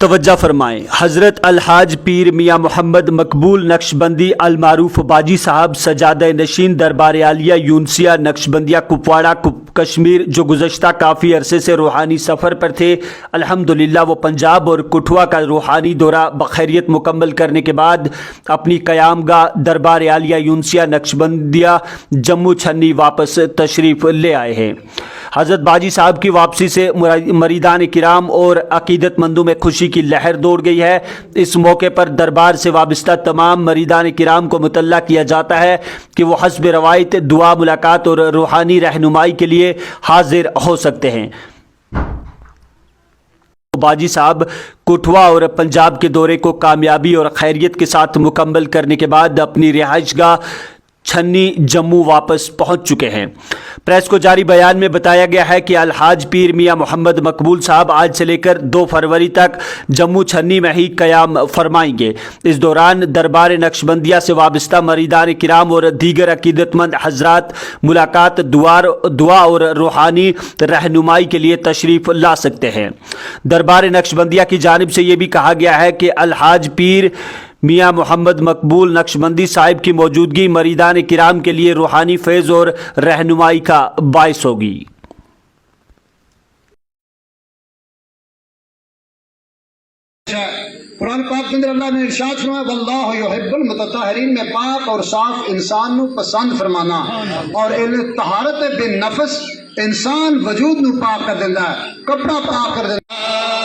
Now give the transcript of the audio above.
तवज्जो फरमाएं। हज़रत अलहाज पीर मियाँ मोहम्मद मकबूल नक्शबंदी अलमारूफ बाजी साहब सजादा नशीन दरबार आलिया यूनसिया नक्शबंदिया कुपवाड़ा कश्मीर, जो गुज़श्ता काफ़ी अरसे से रूहानी सफ़र पर थे, अल्हम्दुलिल्लाह वो पंजाब और कठुआ का रूहानी दौरा बखैरियत मुकम्मल करने के बाद अपनी क़यामगाह दरबार आलिया यूनसिया नक्शबंदिया जम्मू छन्नी वापस तशरीफ़ ले आए हैं। हज़रत बाजी साहब की वापसी से मरीदान किराम और अकीदतमंदों में खुशी की लहर दौड़ गई है। इस मौके पर दरबार से वाबस्ता तमाम मरीदान किराम को मुतल्ला किया जाता है कि वो हस्ब रवायत दुआ, मुलाकात और रूहानी रहनुमाई के लिए हाजिर हो सकते हैं। बाजी साहब कठुआ और पंजाब के दौरे को कामयाबी और खैरियत के साथ मुकम्मल करने के बाद अपनी रिहाइशगाह छन्नी जम्मू वापस पहुंच चुके हैं। प्रेस को जारी बयान में बताया गया है कि अलहाज पीर मियाँ मोहम्मद मकबूल साहब आज से लेकर 2 फरवरी तक जम्मू छन्नी में ही क़याम फरमाएंगे। इस दौरान दरबार नक्शबंदिया से वाबस्ता मरीदान किराम और दीगर अकीदतमंद हजरात मुलाकात, दुआ और रूहानी रहनुमाई के लिए तशरीफ़ ला सकते हैं। दरबार नक्शबंदिया की जानिब से ये भी कहा गया है कि अलहाज पीर मियाँ मोहम्मद मकबूल नक्शबंदी साहिब की मौजूदगी मरीदान किराम के लिए रूहानी फैज़ और रहनुमाई का बायस होगी। कुरान पाक के अंदर अल्लाह ने इरशाद फरमाया वल्लाहु युहिब्बुल मुतत्तहिरीन में पाक और साफ इंसान नू पसंद फरमाना और इल तहारत बिन नफ्स इंसान वजूद नू पाक कर देंदा है, कपड़ा पाक कर देंदा है।